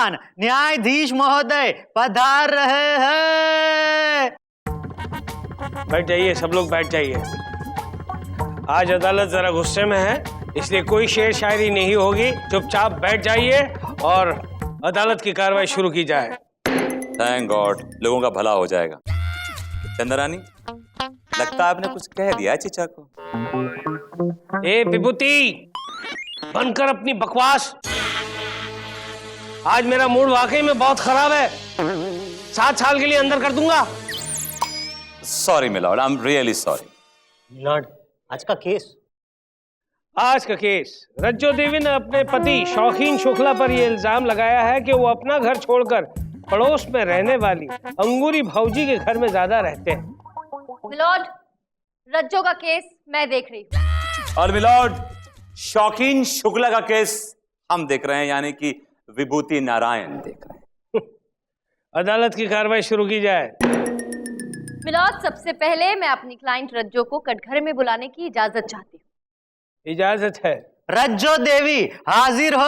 श्रीमान न्यायाधीश महोदय पधार रहे हैं। बैठ जाइए, सब लोग बैठ जाइए। आज अदालत जरा गुस्से में है, इसलिए कोई शेर शायरी नहीं होगी। चुपचाप बैठ जाइए और अदालत की कार्रवाई शुरू की जाए। थैंक गॉड, लोगों का भला हो जाएगा। चंद्रानी, लगता है आपने कुछ कह दिया चीचा को। ए विभूति, बनकर अपनी बकवास। आज मेरा मूड वाकई में बहुत खराब है। 7 साल के लिए अंदर कर दूंगा। Sorry milord, I am really sorry. Lord, आज का केस रज्जो देवी ने अपने पति शौकीन शुक्ला पर यह इल्जाम लगाया है कि वो अपना घर छोड़कर पड़ोस में रहने वाली अंगूरी भौजी के घर में ज्यादा रहते हैं। मिलॉर्ड, रज्जो का केस मैं देख रही हूँ। और मिलॉर्ड, शौकीन शुक्ला का केस हम देख रहे हैं, यानी कि विभूति नारायण देख रहे हैं। अदालत की कार्रवाई शुरू की जाए। मिलॉर्ड, सबसे पहले मैं अपनी क्लाइंट रज्जो को कटघरे में बुलाने की इजाजत चाहती हूँ। इजाजत है। रज्जो देवी हाजिर हो।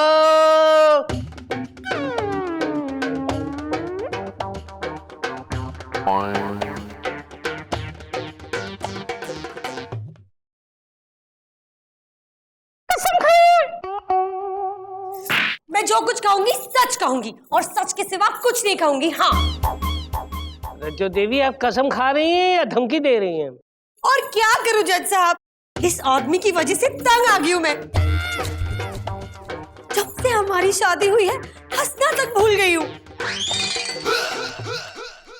मैं जो कुछ कहूंगी सच कहूंगी और सच के सिवा कुछ नहीं कहूंगी। हाँ रज्जो देवी, आप कसम खा रही हैं या धमकी दे रही हैं? और क्या करूं जज साहब, इस आदमी की वजह से तंग आ गई हूं मैं। जब से हमारी शादी हुई है हंसना तक भूल गई हूँ।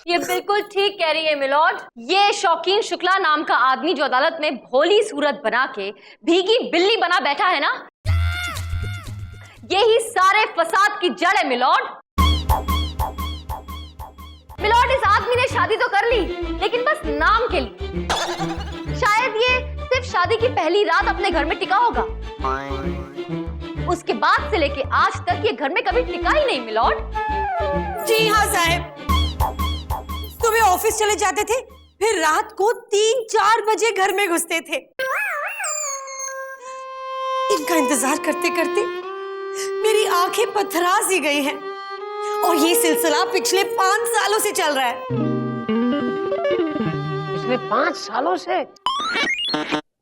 ये बिल्कुल ठीक कह रही है मिलॉर्ड। ये शौकीन शुक्ला नाम का आदमी जो अदालत में भोली सूरत बना के भीगी बिल्ली बना बैठा है ना, यही सारे फसाद की जड़ है मिलॉर्ड। मिलॉर्ड, इस आदमी ने शादी तो कर ली, लेकिन बस नाम के लिए। शायद ये सिर्फ शादी की पहली रात अपने घर में टिका होगा। उसके बाद से लेके आज तक ये घर में कभी टिका ही नहीं मिलॉर्ड। जी हाँ साहब, सुबह ऑफिस चले जाते थे, फिर रात को 3-4 बजे घर में घुसते थे। इनका इंतजार करते करते मेरी आंखें पथरा सी गई हैं और ये सिलसिला पिछले 5 सालों से चल रहा है। पिछले 5 सालों से?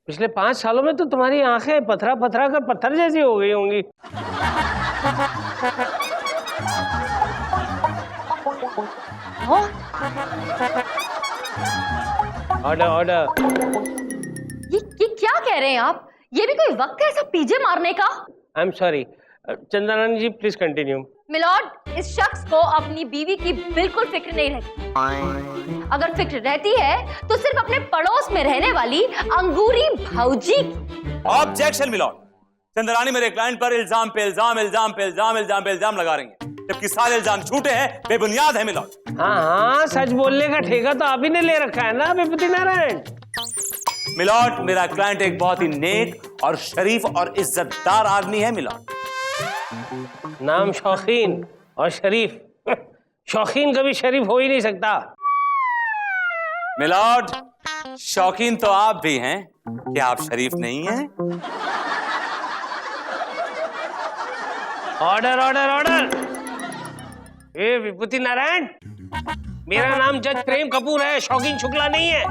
पिछले 5 सालों में तो तुम्हारी आंखें पथरा पथरा कर पत्थर जैसी हो गई होंगी। Order order. ये क्या कह रहे हैं आप? ये भी कोई वक्त है ऐसा पीजे मारने का? I am sorry. Chandrani ji, please continue. Milord, इस शख्स को अपनी बीवी की बिल्कुल फिक्र नहीं रहती। अगर फिक्र रहती है तो सिर्फ अपने पड़ोस में रहने वाली अंगूरी भौजी की। ऑब्जेक्शन मिलॉर्ड, चंद्रानी मेरे क्लाइंट पर इल्जाम पे इल्जाम, इल्जाम पे इल्जाम, इल्जाम पे इल्जाम लगा रही हैं, जबकि सारे इल्जाम झूठे हैं, बेबुनियाद है मिलॉर्ड। हाँ, सच बोलने का ठेका तो आप ही ने ले रखा है ना विभूति नारायण। मिलॉर्ड, मेरा क्लाइंट एक बहुत ही नेक और शरीफ और इज्जतदार आदमी है मिलॉर्ड। नाम शौकीन और शरीफ। शौकीन कभी शरीफ हो ही नहीं सकता। मिलॉर्ड, शौकीन तो आप भी हैं, क्या आप शरीफ नहीं हैं? Order order order. ए विभूति नारायण, मेरा नाम जज प्रेम कपूर है, शौकीन शुक्ला नहीं है।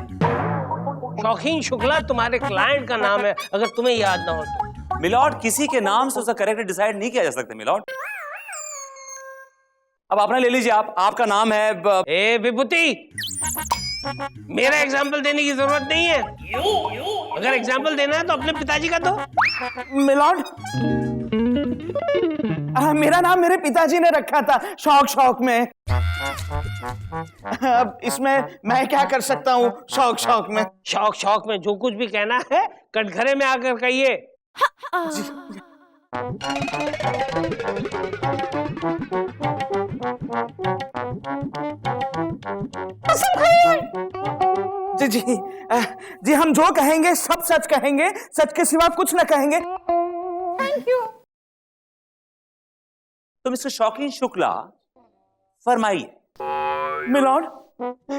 शौकीन शुक्ला तुम्हारे क्लाइंट का नाम है, अगर तुम्हें याद ना हो तो। मिलॉर्ड, किसी के नाम से उसका कैरेक्टर डिसाइड नहीं किया जा सकता मिलॉर्ड। अब आपने ले लीजिए, आपका नाम है ए विभूति, मेरा एग्जाम्पल देने की जरूरत नहीं है। अगर एग्जाम्पल देना है तो अपने पिताजी का दो। मिलॉर्ड, मेरा नाम मेरे पिताजी ने रखा था शौक शौक में। अब इसमें मैं क्या कर सकता हूँ? शौक शौक में, शौक शौक में जो कुछ भी कहना है कटघरे में आकर कहिए। जी जी जी, हम जो कहेंगे सब सच कहेंगे, सच के सिवा कुछ न कहेंगे। Thank you. तो मिस्टर शौकीन शुक्ला, फरमाइए। मिलॉर्ड,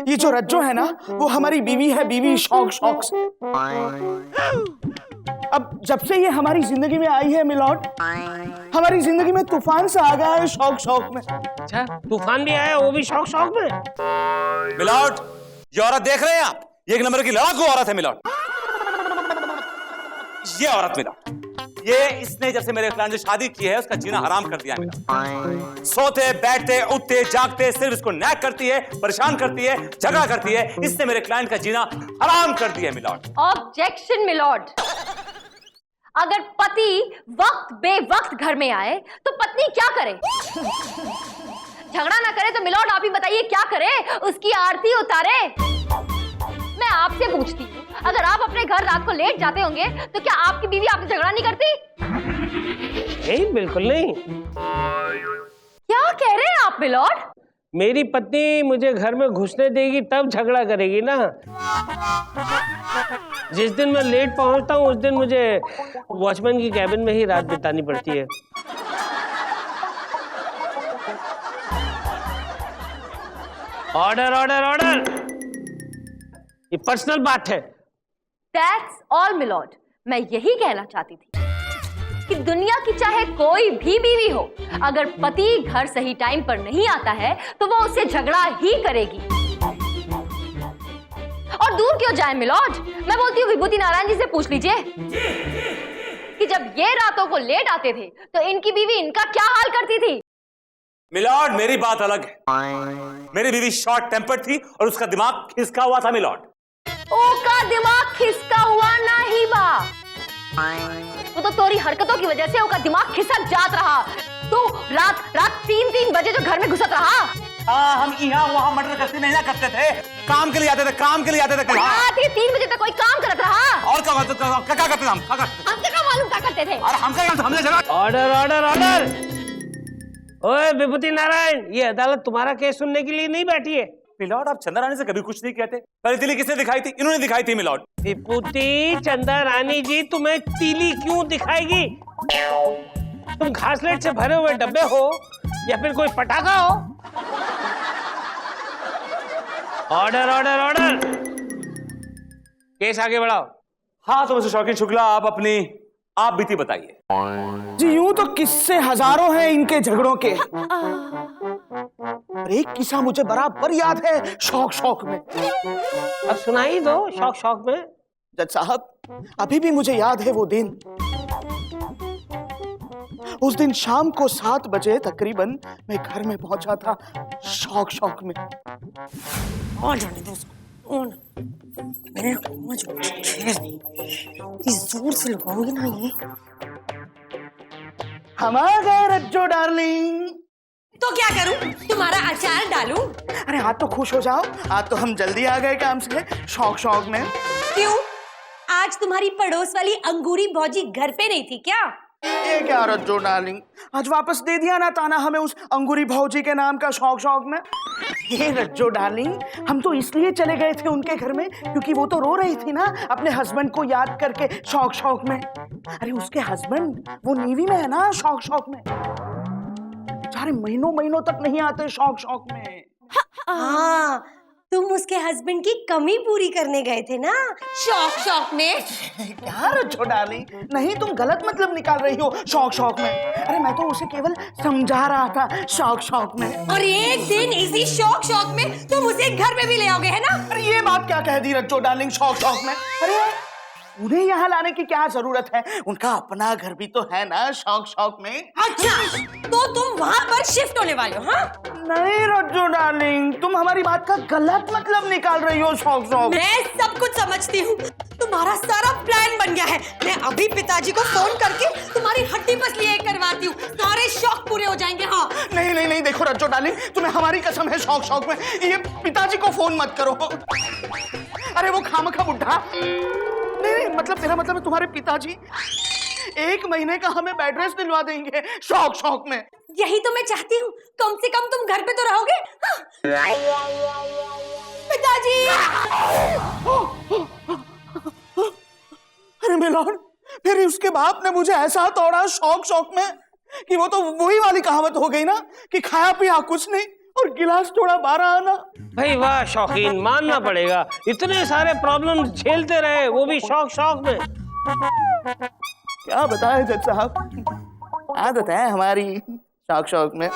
ये जो रज्जो है ना, वो हमारी बीवी है, बीवी शौक शौक से। अब जब से ये हमारी जिंदगी में आई है मिलॉर्ड, हमारी जिंदगी में तूफान सा आ गया है शौक शौक में। अच्छा, तूफान भी आया, वो भी शौक शौक में। मिलॉर्ड, ये औरत देख रहे हैं आप? ये एक नंबर की लड़ाकू औरत है मिलॉर्ड। ये औरत मिलॉर्ड, ये इसने जब से मेरे क्लाइंट से शादी की है उसका जीना हराम कर दिया है मिलॉर्ड। सोते बैठते उठते जागते सिर्फ इसको नैक करती है, परेशान करती है, झगड़ा करती है। इसने मेरे क्लाइंट का जीना हराम कर दिया है मिलॉर्ड। Objection milord. अगर पति वक्त बेवक्त घर में आए तो पत्नी क्या करे? झगड़ा ना करे तो मिलॉर्ड आप ही बताइए क्या करे? उसकी आरती उतारे? मैं आपसे पूछती हूँ, अगर आप अपने घर रात को लेट जाते होंगे तो क्या आपकी बीवी आपसे झगड़ा नहीं करती? नहीं, बिल्कुल नहीं। क्या कह रहे हैं आप मिलॉर्ड? मेरी पत्नी मुझे घर में घुसने देगी तब झगड़ा करेगी ना। जिस दिन मैं लेट पहुंचता हूं उस दिन मुझे वॉचमैन की कैबिन में ही रात बितानी पड़ती है। ऑर्डर ऑर्डर ऑर्डर, ये पर्सनल बात है। That's all milord. मैं यही कहना चाहती थी कि दुनिया की चाहे कोई भी बीवी हो, अगर पति घर सही टाइम पर नहीं आता है तो वो उससे झगड़ा ही करेगी। और दूर क्यों जाए मिलॉर्ड, मैं बोलती हूँ विभूति नारायण जी से पूछ लीजिए कि जब ये रातों को लेट आते थे तो इनकी बीवी इनका क्या हाल करती थी। मिलॉर्ड, मेरी बात अलग है। मेरी बीवी शॉर्ट टेम्पर्ड थी और उसका दिमाग खिसका हुआ था मिलॉर्ड। ओका दिमाग खिसका हुआ नहीं बा, वो तो तोरी हरकतों की वजह से ओका दिमाग खिसक जात रहा। तू रात 3 बजे जो घर में घुसत रहा। हाँ, हम यहाँ वहाँ मर्डर करते नहीं ना करते थे, काम के लिए आते थे, काम के लिए आते थे। रात 3 बजे तक कोई काम करत रहा। और क्या करते थे हम? हमसे क्या मालूम क्या करते थे? और हमने जगह। Order order order. ओए विभूति नारायण, ये अदालत तुम्हारा केस सुनने के लिए नहीं बैठी है। मिलॉर्ड, आप चंदा रानी से कभी कुछ नहीं कहते। पहले तिली किसने दिखाई थी? इन्होंने दिखाई थी मिलॉर्ड। विभूति चंदा रानी जी तुम्हें तीली क्यों दिखाएगी? तुम घासलेट से भरे हुए डब्बे हो या फिर कोई पटाखा हो? ऑर्डर ऑर्डर ऑर्डर, केस आगे बढ़ाओ। हाँ तो मिस्टर शौकीन शुक्ला, आप बीती बताइए। जी यूं तो किस्से हजारों हैं इनके झगड़ों के, और एक किस्सा मुझे बराबर याद है शौक शौक में। अब सुनाई दो शौक शौक में। जज साहब, अभी भी मुझे याद है वो दिन। उस दिन शाम को 7 बजे तकरीबन मैं घर में पहुंचा था शौक शौक में। और जाने दो उसको, और मैंने जोर से लगाऊंगी ना ये। हम आ गए रज्जो डार्लिंग। तो क्या करूं? तुम्हारा अचार डालूं? अरे आज तो खुश हो जाओ, आज तो हम जल्दी आ गए काम से शौक शौक में। क्यों? आज तुम्हारी पड़ोस वाली अंगूरी भौजी घर पे नहीं थी क्या? ये क्या रज्जो डार्लिंग, आज वापस दे दिया ना ताना हमें उस अंगूरी भौजी के नाम का शौक शौक में। ये रज्जो डार्लिंग, हम तो इसलिए चले गए थे उनके घर में क्योंकि वो तो रो रही थी ना अपने हस्बैंड को याद करके शौक शौक में। अरे उसके हस्बैंड वो नेवी में है ना शौक शौक में, बेचारे महीनों महीनों तक नहीं आते शौक शौक में। हाँ, तुम उसके हस्बैंड की कमी पूरी करने गए थे ना शौक शौक में। क्या रज्जो डार्लिंग, नहीं तुम गलत मतलब निकाल रही हो शौक शौक में। अरे मैं तो उसे केवल समझा रहा था शौक शौक में। और एक दिन इसी शौक शौक में तुम उसे घर में भी ले आओगे, है ना? अरे ये बात क्या कह दी रज्जो डार्लिंग शौक शौक में। अरे उन्हें यहाँ लाने की क्या जरूरत है, उनका अपना घर भी तो है ना शौक शौक में। अच्छा, तो तुम वहाँ पर शिफ्ट होने वाले हो? हाँ, नहीं रज्जो डार्लिंग, तुम हमारी बात का गलत मतलब निकाल रही हो शौक शौक। मैं सब कुछ समझती हूँ, तुम्हारा सारा प्लान बन गया है। मैं अभी पिताजी को फोन करके तुम्हारी हड्डी पसली एक करवाती हूँ, सारे शौक पूरे हो जाएंगे। हाँ नहीं नहीं नहीं, देखो रज्जो डार्लिंग, तुम्हें हमारी कसम है शौक शौक में ये पिताजी को फोन मत करो। अरे वो खामखा बुढ़ा, नहीं मतलब मेरा मतलब है तुम्हारे पिताजी 1 महीने का हमें बेड रेस्ट दिलवा देंगे शौक शौक में। यही तो मैं चाहती हूँ, कम से कम तुम घर पे तो रहोगे। पिताजी! अरे मिलॉर्ड, फिर उसके बाप ने मुझे ऐसा तोड़ा शौक शौक में कि वो तो वही वाली कहावत हो गई ना कि खाया पिया कुछ नहीं और गिलास थोड़ा 12 आना। भाई वाह शौकीन, मानना पड़ेगा, इतने सारे प्रॉब्लम झेलते रहे वो भी शौक शौक में। क्या बताए जज साहब, आदत है हमारी शौक में।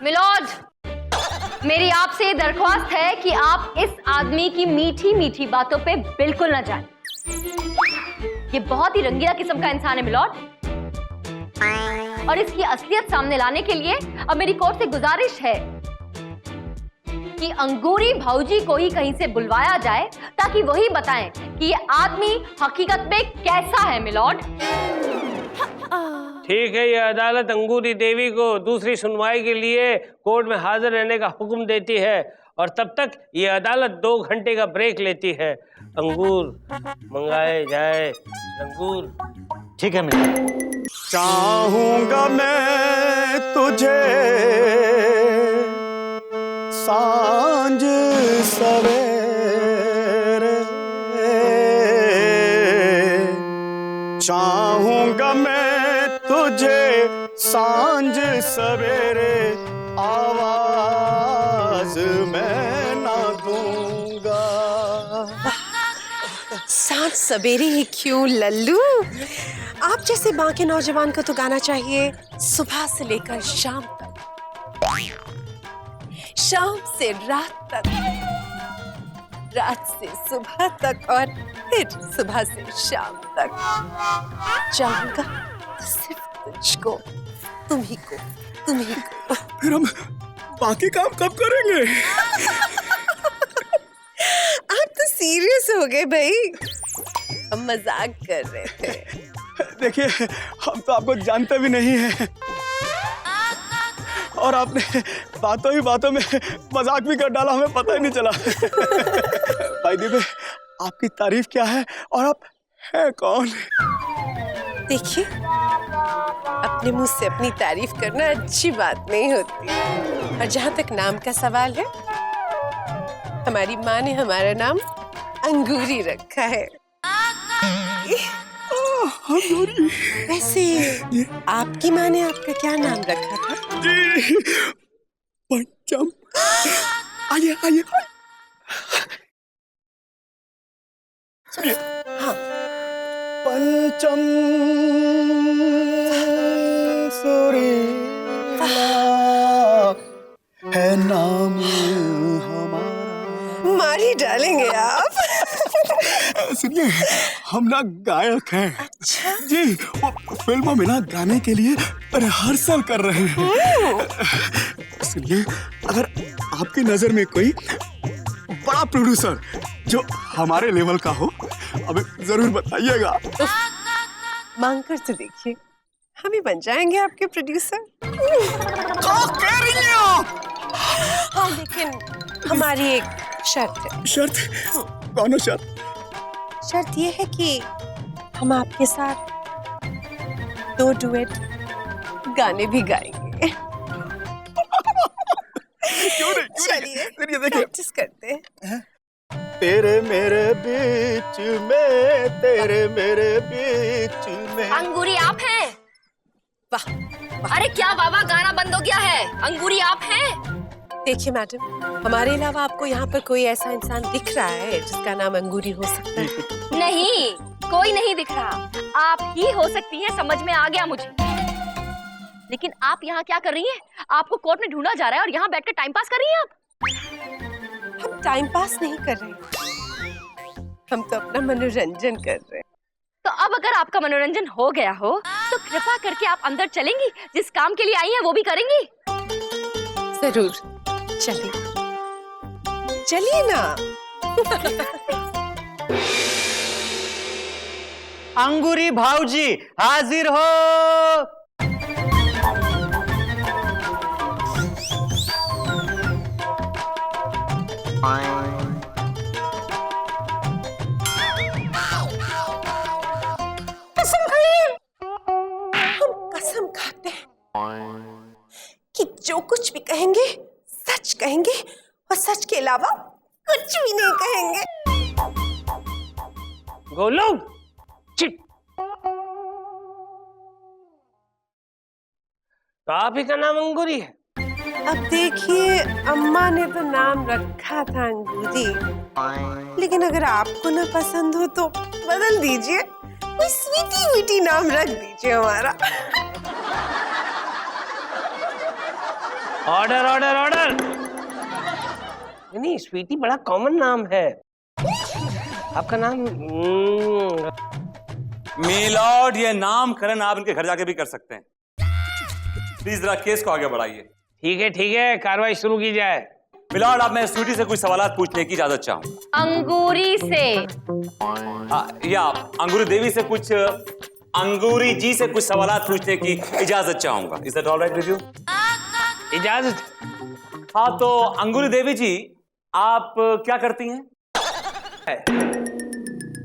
मिलोड, मेरी आपसे दरख्वास्त है कि आप इस आदमी की मीठी मीठी बातों पे बिल्कुल ना जाएं। ये बहुत ही रंगीला किस्म का इंसान है मिलोड, और इसकी असलियत सामने लाने के लिए अब मेरी कोर्ट से गुजारिश है कि अंगूरी भाऊजी को ही कहीं से बुलवाया जाए ताकि वही बताएं कि ये आदमी हकीकत में कैसा है मिलोड। ठीक है, ये अदालत अंगूरी देवी को दूसरी सुनवाई के लिए कोर्ट में हाजिर रहने का हुक्म देती है, और तब तक ये अदालत 2 घंटे का ब्रेक लेती है। अंगूर मंगाए जाए, अंगूर। ठीक है मिलोड। चाहूंगा मैं तुझे सांझ सवेरे, चाहूंगा मैं तुझे सांझ सवेरे, आवाज मैं ना दूंगा। सांझ सवेरे ही क्यों लल्लू, आप जैसे बाकी नौजवान को तो गाना चाहिए सुबह से लेकर शाम तक, शाम से रात तक, रात से सुबह तक, और फिर सुबह से शाम तक। चाहूंगा तो सिर्फ तुझको, तुम्ही को, तुम्ही को। फिर हम बाकी काम कब करेंगे? आप तो सीरियस हो गए भाई, हम मजाक कर रहे थे। देखिए, हम तो आपको जानते भी नहीं हैं, और आपने बातों ही बातों में मजाक भी कर डाला, हमें पता ही नहीं चला। भाई दीदी, आपकी तारीफ क्या है और आप हैं कौन? देखिए, अपने मुंह से अपनी तारीफ करना अच्छी बात नहीं होती, और जहां तक नाम का सवाल है, हमारी माँ ने हमारा नाम अंगूरी रखा है। वैसे आपकी माँ ने आपका क्या नाम रखा था? जी, पंचम। आइए आइए। हाँ, पंचम सुरीला है नाम हमारा। मारी डालेंगे आप। सुनिए, हम ना गायक हैं। अच्छा? जी, वो फिल्मों में ना गाने के लिए रिहर्सल कर रहे हैं। सुनिए, अगर आपकी नजर में कोई बड़ा प्रोड्यूसर जो हमारे लेवल का हो, हमें जरूर बताइएगा। मांग कर तो देखिए, हम ही बन जाएंगे आपके प्रोड्यूसर। क्या कह रही हैं आप? हाँ, लेकिन हमारी एक शर्त है। शर्त? कौन शर्त? शर्त ये है कि हम आपके साथ 2 डुएट गाने भी गाएंगे। क्यों नहीं? चलिए, देखिए देखिए, प्रैक्टिस करते हैं। तेरे मेरे बीच में, तेरे मेरे बीच में। अंगूरी आप हैं? वाह, अरे क्या बाबा, गाना बंद हो गया है। अंगूरी आप हैं? देखिए मैडम, हमारे अलावा आपको यहाँ पर कोई ऐसा इंसान दिख रहा है जिसका नाम अंगूरी हो सकता है? नहीं, कोई नहीं दिख रहा। आप ही हो सकती हैं, समझ में आ गया मुझे। लेकिन आप यहाँ क्या कर रही हैं? आपको कोर्ट में ढूंढा जा रहा है और यहाँ बैठकर टाइम पास कर रही हैं आप? हम टाइम पास नहीं कर रहे, हम तो अपना मनोरंजन कर रहे हैं। तो अब अगर आपका मनोरंजन हो गया हो तो कृपा करके आप अंदर चलेंगी। जिस काम के लिए आई हैं वो भी करेंगी। जरूर, चलिए चलिए ना। अंगूरी भाऊजी हाजिर हो। कसम खाइए, हम कसम खाते हैं कि जो कुछ भी कहेंगे सच कहेंगे, और सच के अलावा कुछ भी नहीं कहेंगे। गोलोक, चिट। तो आप ही का नाम अंगूरी है? अब देखिए, अम्मा ने तो नाम रखा था अंगूरी, लेकिन अगर आपको ना पसंद हो तो बदल दीजिए, कोई स्वीटी वीटी नाम रख दीजिए हमारा। Order order order. नहीं, स्वीटी बड़ा कॉमन नाम है। आपका नाम मिलॉर्ड, ये नामकरण आप इनके घर जाके भी कर सकते हैं। प्लीज जरा केस को आगे बढ़ाइए। ठीक है, कार्रवाई शुरू की जाए। मिलॉर्ड, अब मैं स्वीटी से कुछ सवालात पूछने की इजाजत चाहूंगा। अंगूरी से। या अंगूरी देवी से कुछ, अंगूरी जी से कुछ सवालात पूछने की इजाजत चाहूंगा। Is that all right with you? इजाजत। हाँ, तो अंगूरी देवी जी, आप क्या करती हैं?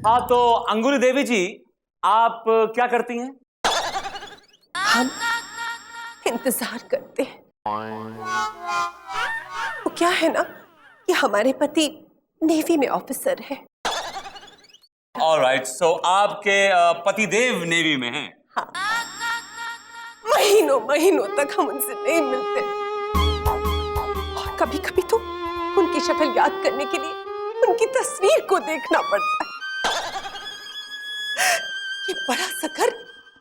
हाँ, तो अंगूरी देवी जी, आप क्या करती हैं? हम इंतजार करते हैं। वो क्या है ना कि हमारे पति नेवी में ऑफिसर है। ऑलराइट, सो आपके पतिदेव नेवी में हैं? हाँ, महीनों महीनों तक हम उनसे नहीं मिलते और कभी कभी तो उनकी शक्ल याद करने के लिए उनकी तस्वीर को देखना पड़ता है। ये बड़ा सकर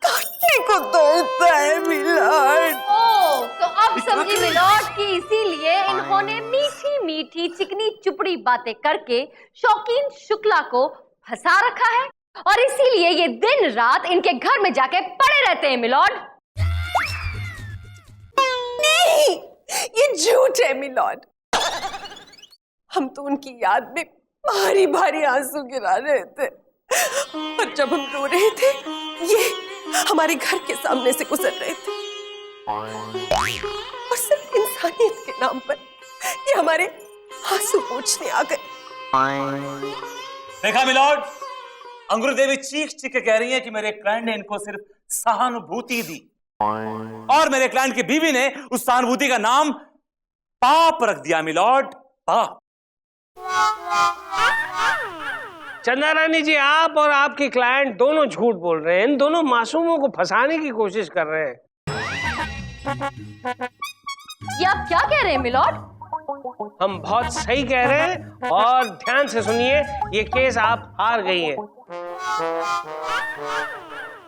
काटने को दौड़ता है मिलॉर्ड। ओ, तो अब समझी मिलॉर्ड कि इसीलिए इन्होंने मीठी मीठी चिकनी चुपड़ी बातें करके शौकीन शुक्ला को फंसा रखा है और इसीलिए ये दिन रात इनके घर में जाके पड़े रहते हैं मिलॉर्ड। नहीं, ये झूठ है मिलॉर्ड। हम तो उनकी याद में भारी भारी आंसू गिरा रहे थे और जब हम रो रहे थे ये हमारे घर के सामने से गुजर रहे थे और सिर्फ इंसानियत के नाम पर ये हमारे आंसू पोंछने आ गए। देखा मिलॉर्ड, अंगूरी देवी चीख चीख के कह रही है कि मेरे क्लाइंट ने इनको सिर्फ सहानुभूति दी और मेरे क्लाइंट की बीवी ने उस सहानुभूति का नाम पाप रख दिया। मिलॉर्ड, पाप। चंदा रानी जी, आप और आपके क्लाइंट दोनों झूठ बोल रहे हैं। इन दोनों मासूमों को फंसाने की कोशिश कर रहे हैं। ये आप क्या कह रहे हैं मिलॉर्ड? हम बहुत सही कह रहे हैं और ध्यान से सुनिए, ये केस आप हार गई हैं।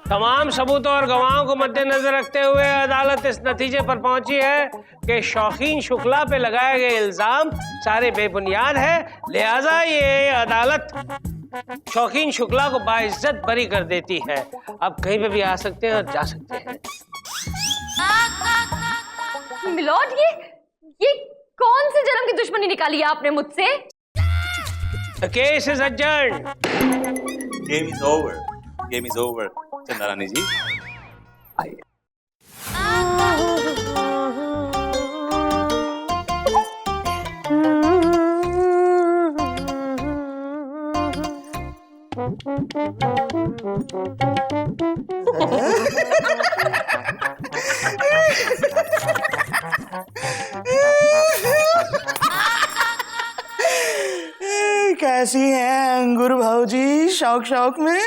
तमाम सबूतों और गवाहों को मद्देनजर रखते हुए अदालत इस नतीजे पर पहुंची है कि शौकीन शुक्ला पे लगाए गए इल्जाम सारे बेबुनियाद है। लिहाजा ये अदालत शौकीन शुक्ला को बाइज्जत बरी कर देती है। अब कहीं पे भी आ सकते हैं और जा सकते हैं। मिलॉर्ड, ये कौन से जन्म की दुश्मनी निकाली है आपने मुझसे? The case is adjourned. Game is over, game is over. चंदा रानी जी, आइए। कैसी हैं अंगूर भाऊजी शौक शौक में?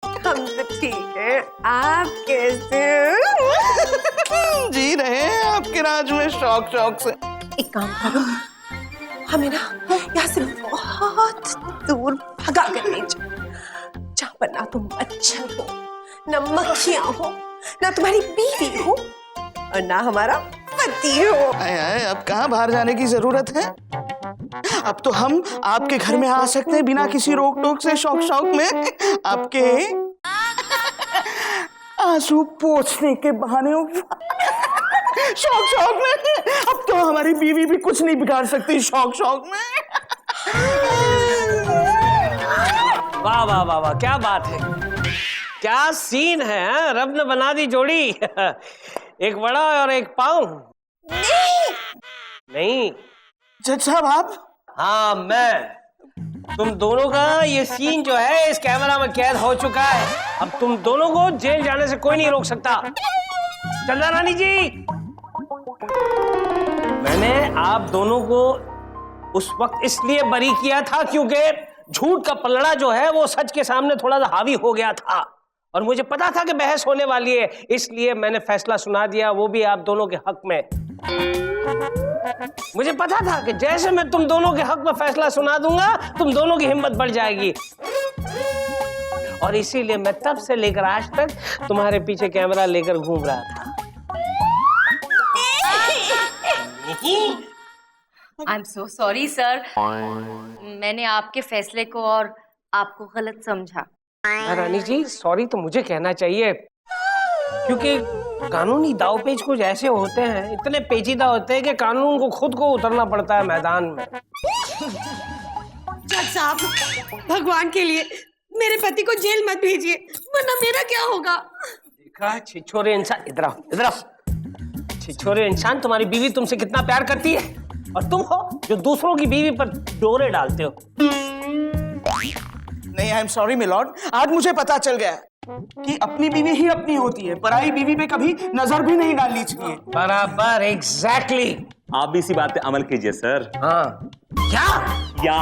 हम तो ठीक है, आप कैसे हो? जी रहे हैं आपके राज में शौक शौक से। एक काम करो, हमें ना यहाँ से बहुत दूर भगा कर ले जाओ, जहाँ पर ना तुम मच्छर हो, ना मक्खियाँ हो, ना तुम्हारी बीवी हो और ना हमारा पति हो। अब कहाँ बाहर जाने की जरूरत है? अब तो हम आपके घर में आ सकते हैं बिना किसी रोक टोक से शौक शौक में आपके आंसू पोंछने के बहाने शौक शौक में। अब तो हमारी बीवी भी कुछ नहीं बिगाड़ सकती शौक शौक में। वाह वाह वाह वाह, क्या बात है, क्या सीन है। रब ने बना दी जोड़ी। एक बड़ा और एक पाँव। नहीं जज साहब आप? हाँ, मैं। तुम दोनों का ये सीन जो है इस कैमरा में कैद हो चुका है। अब तुम दोनों को जेल जाने से कोई नहीं रोक सकता। चंदा रानी जी, मैंने आप दोनों को उस वक्त इसलिए बरी किया था क्योंकि झूठ का पलड़ा जो है वो सच के सामने थोड़ा सा हावी हो गया था और मुझे पता था कि बहस होने वाली है, इसलिए मैंने फैसला सुना दिया, वो भी आप दोनों के हक में। मुझे पता था कि जैसे मैं तुम दोनों के हक में फैसला सुना दूंगा तुम दोनों की हिम्मत बढ़ जाएगी, और इसीलिए मैं तब से लेकर आज तक तुम्हारे पीछे कैमरा लेकर घूम रहा था। I am so sorry sir, मैंने आपके फैसले को और आपको गलत समझा। रानी जी सॉरी तो मुझे कहना चाहिए, क्योंकि कानूनी दावपेच कुछ ऐसे होते हैं, इतने पेचीदा होते हैं कि कानून को खुद को उतरना पड़ता है मैदान में। जज साहब, भगवान के लिए मेरे पति को जेल मत भेजिए, वरना मेरा क्या होगा? देखा छिछोरे इंसान, इधर आओ इधर आओ। छिछोरे इंसान, तुम्हारी बीवी तुमसे कितना प्यार करती है, और तुम हो जो दूसरों की बीवी पर डोरे डालते हो। नहीं, आई एम सॉरी मिलॉर्ड, आज मुझे पता चल गया कि अपनी बीवी ही अपनी होती है, पराई बीवी पे कभी नजर भी नहीं डालनी चाहिए। बराबर, एग्जैक्टली। आप भी इसी बात पे अमल कीजिए सर। हाँ क्या? या